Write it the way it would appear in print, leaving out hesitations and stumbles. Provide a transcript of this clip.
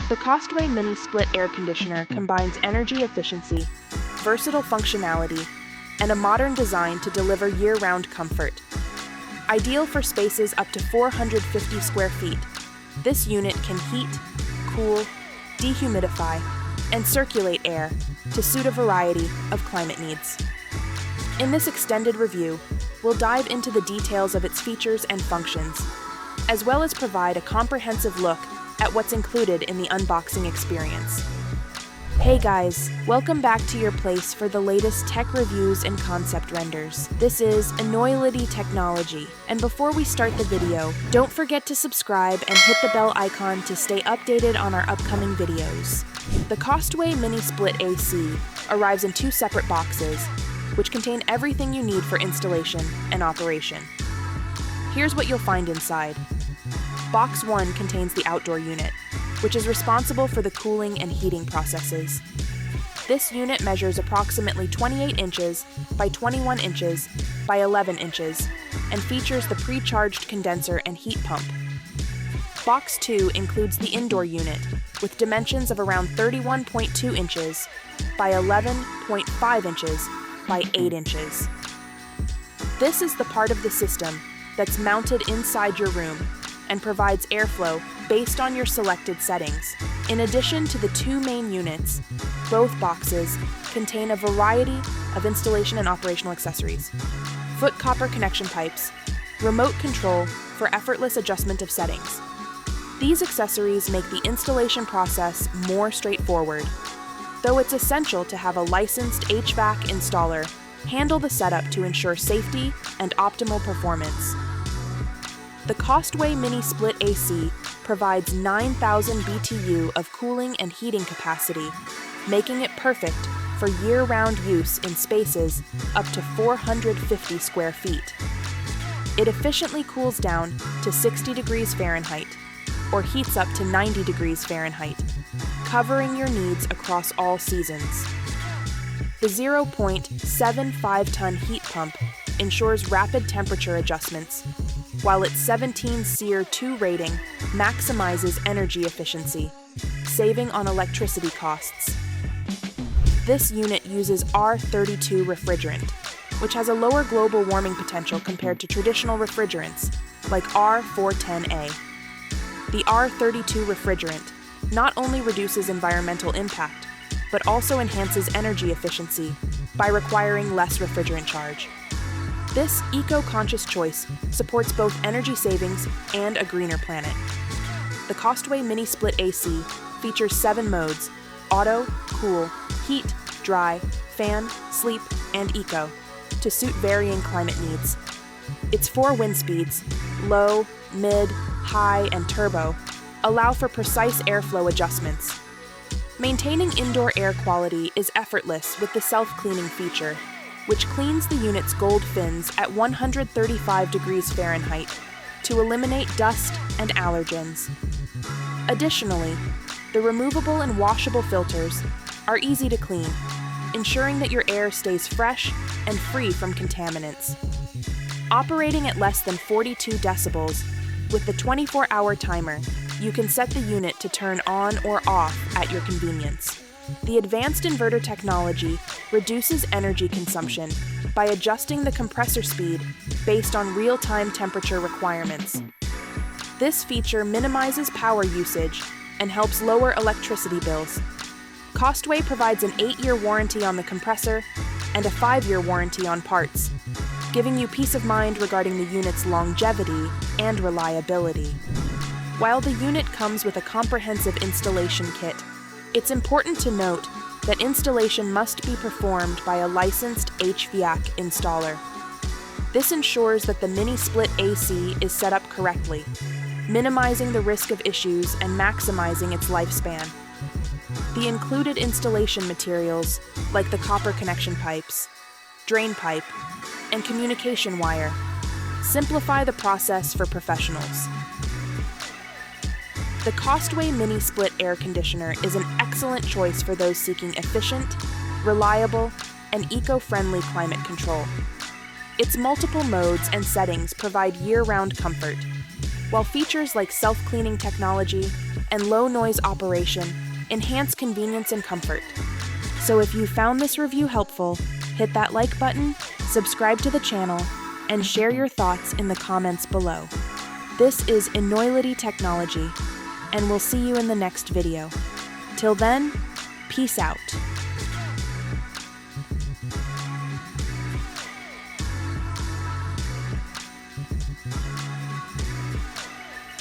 The Costway Mini Split Air Conditioner combines energy efficiency, versatile functionality, and a modern design to deliver year-round comfort. Ideal for spaces up to 450 square feet, this unit can heat, cool, dehumidify, and circulate air to suit a variety of climate needs. In this extended review, we'll dive into the details of its features and functions, as well as provide a comprehensive look at what's included in the unboxing experience. Hey guys, welcome back to your place for the latest tech reviews and concept renders. This is Enoylity technology, and before we start the video, don't forget to subscribe and hit the bell icon to stay updated on our upcoming videos. The Costway Mini Split AC arrives in two separate boxes, which contain everything you need for installation and operation. Here's what you'll find inside. Box 1 contains the outdoor unit, which is responsible for the cooling and heating processes. This unit measures approximately 28 inches by 21 inches by 11 inches and features the pre-charged condenser and heat pump. Box 2 includes the indoor unit with dimensions of around 31.2 inches by 11.5 inches by 8 inches. This is the part of the system that's mounted inside your room and provides airflow based on your selected settings. In addition to the two main units, both boxes contain a variety of installation and operational accessories. Foot copper connection pipes, remote control for effortless adjustment of settings. These accessories make the installation process more straightforward, though it's essential to have a licensed HVAC installer handle the setup to ensure safety and optimal performance. The Costway Mini Split AC provides 9,000 BTU of cooling and heating capacity, making it perfect for year-round use in spaces up to 450 square feet. It efficiently cools down to 60 degrees Fahrenheit, or heats up to 90 degrees Fahrenheit, covering your needs across all seasons. The 0.75-ton heat pump ensures rapid temperature adjustments, while its 17 SEER 2 rating maximizes energy efficiency, saving on electricity costs. This unit uses R32 refrigerant, which has a lower global warming potential compared to traditional refrigerants like R410A. The R32 refrigerant not only reduces environmental impact, but also enhances energy efficiency by requiring less refrigerant charge. This eco-conscious choice supports both energy savings and a greener planet. The Costway Mini Split AC features 7 modes: auto, cool, heat, dry, fan, sleep, and eco, to suit varying climate needs. Its 4 wind speeds, low, mid, high, and turbo, allow for precise airflow adjustments. Maintaining indoor air quality is effortless with the self-cleaning feature, which cleans the unit's gold fins at 135 degrees Fahrenheit to eliminate dust and allergens. Additionally, the removable and washable filters are easy to clean, ensuring that your air stays fresh and free from contaminants. Operating at less than 42 decibels, with the 24-hour timer, you can set the unit to turn on or off at your convenience. The advanced inverter technology reduces energy consumption by adjusting the compressor speed based on real-time temperature requirements. This feature minimizes power usage and helps lower electricity bills. Costway provides an 8-year warranty on the compressor and a 5-year warranty on parts, giving you peace of mind regarding the unit's longevity and reliability. While the unit comes with a comprehensive installation kit, it's important to note that installation must be performed by a licensed HVAC installer. This ensures that the Mini Split AC is set up correctly, minimizing the risk of issues and maximizing its lifespan. The included installation materials, like the copper connection pipes, drain pipe, and communication wire, simplify the process for professionals. The Costway Mini Split Air Conditioner is an excellent choice for those seeking efficient, reliable, and eco-friendly climate control. Its multiple modes and settings provide year-round comfort. while features like self-cleaning technology and low-noise operation enhance convenience and comfort. So if you found this review helpful, hit that like button, subscribe to the channel, and share your thoughts in the comments below. This is Enoylity Technology, and we'll see you in the next video. Till then, peace out.